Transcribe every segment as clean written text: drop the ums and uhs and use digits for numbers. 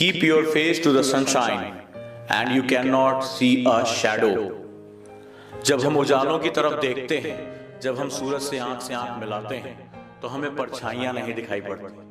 Keep your face to the sunshine and you cannot see a shadow. जब हम उजालों की तरफ देखते हैं, जब हम सूरज से आंख मिलाते हैं, तो हमें परछाइयां नहीं दिखाई पड़ती।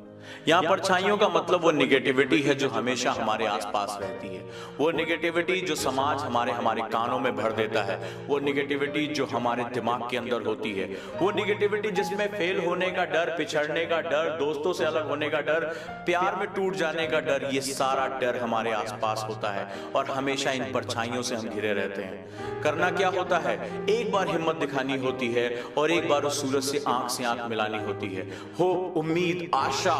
यहाँ परछाइयों का मतलब वो निगेटिविटी है जो हमेशा हमारे आसपास रहती है, वो निगेटिविटी जो समाज हमारे कानों में भर देता है, वो निगेटिविटी जो हमारे दिमाग के अंदर होती है, वो निगेटिविटी जिसमें फेल होने का डर, पिछड़ने का डर, दोस्तों से अलग होने का डर, प्यार में टूट जाने का डर, ये सारा डर हमारे आसपास होता है और हमेशा इन परछाइयों से हम घिरे रहते हैं। करना क्या होता है, एक बार हिम्मत दिखानी होती है और एक बार उस सूरज से आंख मिलानी होती है। होप, उम्मीद, आशा,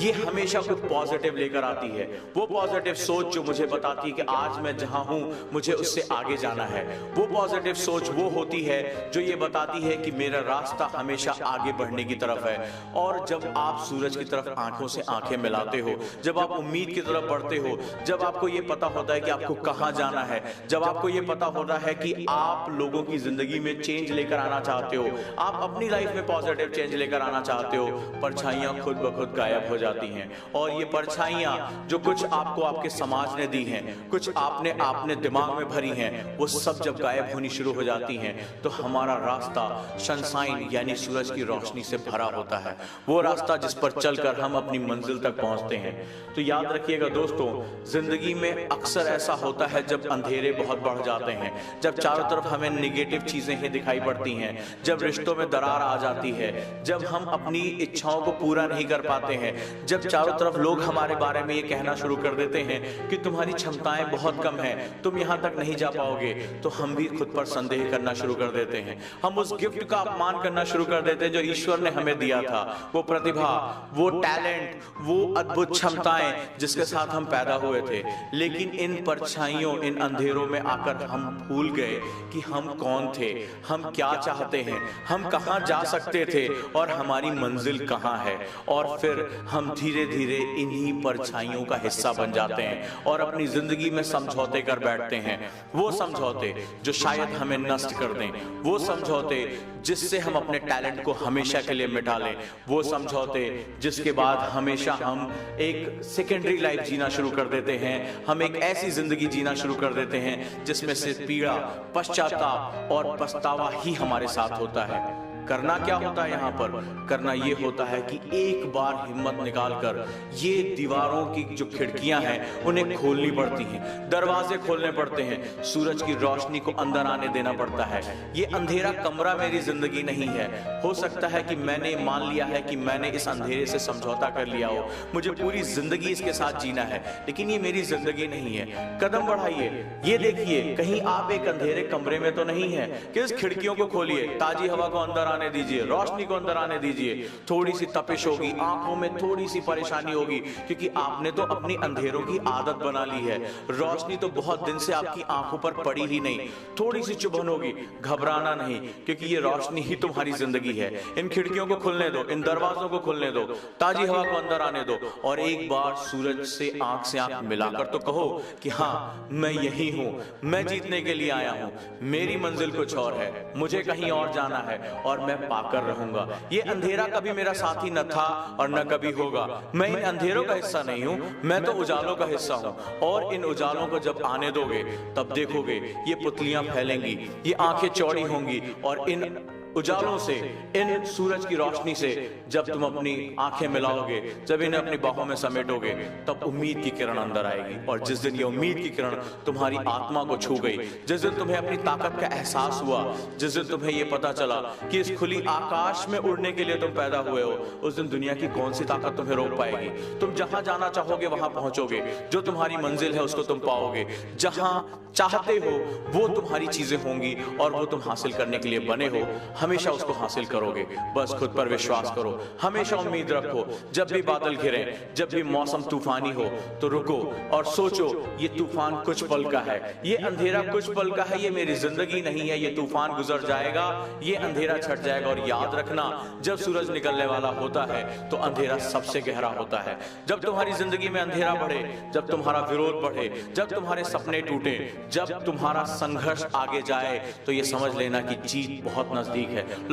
ये हमेशा कुछ पॉजिटिव लेकर आती है। वो पॉजिटिव सोच जो मुझे बताती है कि आज मैं जहां हूं मुझे उससे आगे जाना है। वो पॉजिटिव सोच वो होती है जो ये बताती है कि मेरा रास्ता हमेशा आगे बढ़ने की तरफ है। और जब आप सूरज की तरफ आंखों से आंखें मिलाते हो, जब आप उम्मीद की तरफ बढ़ते हो, जब आपको ये पता होता है कि आपको कहां जाना है, जब आपको ये पता होता है कि आप लोगों की जिंदगी में चेंज लेकर आना चाहते हो, आप अपनी लाइफ में पॉजिटिव चेंज लेकर आना चाहते हो, परछाइयां खुद ब खुद गायब हो जाती हैं। और ये परछाइयां जो कुछ आपको आपके समाज ने दी हैं, कुछ आपने दिमाग में भरी हैं, वो सब जब गायब होनी शुरू हो जाती हैं तो हमारा रास्ता सनशाइन यानी सूरज की रोशनी से भरा होता है। वो रास्ता जिस पर चलकर हम अपनी मंजिल तक पहुंचते हैं। तो याद रखिएगा दोस्तों, जिंदगी में अक्सर ऐसा होता है जब अंधेरे बहुत बढ़ जाते हैं, जब चारों तरफ हमें निगेटिव चीजें ही दिखाई पड़ती हैं, जब रिश्तों में दरार आ जाती है, जब हम अपनी इच्छाओं को पूरा नहीं कर पाते हैं, जब चारों तरफ लोग हमारे बारे में ये कहना शुरू कर देते हैं कि तुम्हारी क्षमताएं बहुत कम हैं, तुम यहां तक नहीं जा पाओगे, तो हम भी खुद पर संदेह करना शुरू कर देते हैं। हम उस गिफ्ट का अपमान करना शुरू कर देते हैं जो ईश्वर ने हमें दिया था, वो प्रतिभा, वो टैलेंट, वो अद्भुत क्षमताएं जिसके साथ हम पैदा हुए थे। लेकिन इन परछाइयों, इन अंधेरों में आकर हम भूल गए कि हम कौन थे, हम क्या चाहते हैं, हम कहां जा सकते थे और हमारी मंजिल कहां है। और फिर हम धीरे धीरे इन्हीं परछाइयों का हिस्सा बन जाते हैं और अपनी जिंदगी में समझौते कर बैठते हैं। वो समझौते जो शायद हमें नष्ट कर दें, वो समझौते जिससे हम अपने टैलेंट को हमेशा के लिए मिटा लें, वो समझौते जिसके बाद हमेशा हम एक सेकेंडरी लाइफ जीना शुरू कर देते हैं, हम एक ऐसी जिंदगी जीना शुरू कर देते हैं जिसमें से पीड़ा, पश्चाताप और पछतावा ही हमारे साथ होता है। करना क्या होता है यहाँ पर? करना ये होता है कि एक बार हिम्मत निकालकर ये दीवारों की जो खिड़कियां हैं उन्हें खोलनी पड़ती हैं, दरवाजे खोलने पड़ते हैं, सूरज की रोशनी को अंदर आने देना पड़ता है। ये अंधेरा कमरा मेरी जिंदगी नहीं है। हो सकता है कि मैंने मान लिया है कि मैंने इस अंधेरे से समझौता कर लिया हो, मुझे पूरी जिंदगी इसके साथ जीना है, लेकिन ये मेरी जिंदगी नहीं है। कदम बढ़ाइए, ये देखिए कहीं आप एक अंधेरे कमरे में तो नहीं है कि इस खिड़कियों को खोलिए, ताजी हवा को अंदर आने दीजिए, रोशनी को अंदर आने दीजिए। थोड़ी सी तपिश होगी, आंखों में थोड़ी सी परेशानी होगी, क्योंकि आपने तो अपनी अंधेरों की आदत बना ली है। रोशनी तो बहुत दिन से आपकी आंखों पर पड़ी ही नहीं, थोड़ी सी चुभन होगी, घबराना नहीं, क्योंकि ये रोशनी ही तुम्हारी जिंदगी है। इन खिड़कियों को खुलने दो, इन दरवाजों को खुलने दो, ताजी हवा को अंदर आने दो और एक बार सूरज से आंख मिलाकर तो कहो कि हाँ, मैं यही हूं, मैं जीतने के लिए आया हूं, मेरी मंजिल कुछ और है, मुझे कहीं और जाना है और मैं पाकर रहूंगा। ये अंधेरा कभी मेरा साथी न था और न कभी होगा। मैं इन अंधेरों का हिस्सा नहीं हूं, मैं तो उजालों का हिस्सा हूं। और इन उजालों को जब आने दोगे तब देखोगे ये पुतलियां फैलेंगी, ये आंखें चौड़ी होंगी और इन उजालों से, इन सूरज की रोशनी से जब तुम अपनी आंखें मिलाओगे, जब इन्हें अपनी बाहों में समेटोगे, तब उम्मीद की किरण अंदर आएगी। और जिस दिन ये उम्मीद की किरण तुम्हारी आत्मा को छू गई, जिस दिन तुम्हें अपनी ताकत का एहसास हुआ, जिस दिन तुम्हें ये पता चला कि इस खुली आकाश में उड़ने के लिए तुम पैदा हुए हो, उस दिन दुनिया की कौन सी ताकत तुम्हें रोक पाएगी। तुम जहां जाना चाहोगे वहां पहुंचोगे, जो तुम्हारी मंजिल है उसको तुम पाओगे, जहां चाहते हो वो तुम्हारी चीजें होंगी और वो तुम हासिल करने के लिए बने हो, हमेशा उसको हासिल करोगे। बस खुद पर विश्वास करो, हमेशा उम्मीद रखो। जब भी बादल घिरे, जब भी मौसम तूफानी हो, तो रुको और सोचो ये तूफान कुछ पल का है, ये अंधेरा कुछ पल का है, ये मेरी जिंदगी नहीं है। ये तूफान गुजर जाएगा, ये अंधेरा छट जाएगा। और याद रखना, जब सूरज निकलने वाला होता है तो अंधेरा सबसे गहरा होता है। जब तुम्हारी जिंदगी में अंधेरा बढ़े, जब तुम्हारा विरोध बढ़े, जब तुम्हारे सपने टूटे, जब तुम्हारा संघर्ष आगे जाए, तो ये समझ लेना कि जीत बहुत नजदीक ठीक है,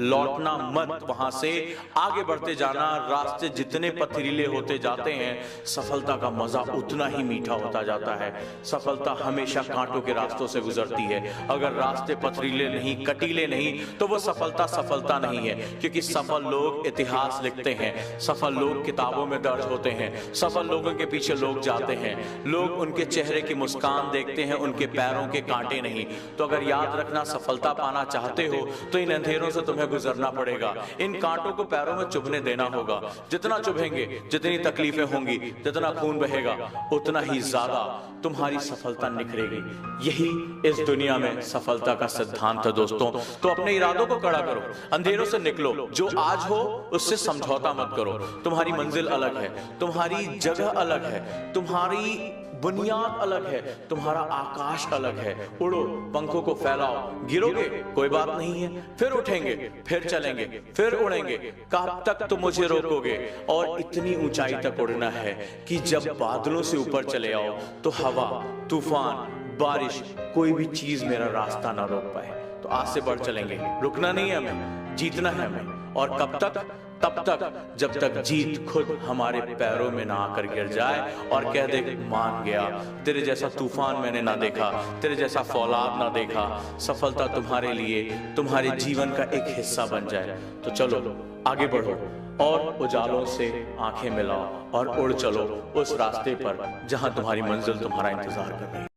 लौटना मत, वहां से आगे बढ़ते जाना। रास्ते जितने पथरीले होते जाते हैं, सफलता का मजा उतना ही मीठा होता जाता है। सफलता हमेशा कांटों के रास्तों से गुजरती है। अगर रास्ते पथरीले नहीं, कटीले नहीं, तो वो सफलता नहीं है। क्योंकि सफल लोग इतिहास लिखते हैं, सफल लोग किताबों में दर्ज होते हैं, सफल लोगों के पीछे लोग जाते हैं, लोग उनके चेहरे की मुस्कान देखते हैं, उनके पैरों के कांटे नहीं। तो अगर याद रखना, सफलता पाना चाहते हो तो इन अंधेरों से तुम्हें गुजरना पड़ेगा। इन कांटों को पैरों में चुभने देना होगा। जितना चुभेंगे, जितनी तकलीफें होंगी, जितना खून बहेगा, उतना ही ज्यादा तुम्हारी सफलता निखरेगी। यही इस दुनिया में सफलता का सिद्धांत है दोस्तों। तो अपने इरादों को कड़ा करो, अंधेरों से निकलो। जो आज हो उससे समझौता मत करो। तुम्हारी मंजिल अलग है, तुम्हारी जगह अलग है, तुम्हारी बुनियाद अलग है, तुम्हारा आकाश अलग है। उड़ो, पंखों को फैलाओ। गिरोगे कोई बात नहीं है, फिर उठेंगे, फिर चलेंगे, फिर उड़ेंगे। कब तक तुम मुझे रोकोगे? और इतनी ऊंचाई तक उड़ना है कि जब बादलों से ऊपर चले आओ तो हवा, तूफान, बारिश, कोई भी चीज मेरा रास्ता ना रोक पाए। तो आज से बढ़ चलेंगे। रुकना नहीं है हमें, जीतना है हमें। और कब तक? तब तक जब तक जीत खुद हमारे पैरों में ना आकर गिर जाए और कह दे, मान गया, तेरे जैसा तूफान मैंने ना देखा, तेरे जैसा फौलाद ना देखा। सफलता तुम्हारे लिए तुम्हारे जीवन का एक हिस्सा बन जाए। तो चलो आगे बढ़ो और उजालों से आंखें मिलाओ और उड़ चलो उस रास्ते पर जहां तुम्हारी मंजिल तुम्हारा इंतजार कर रही है।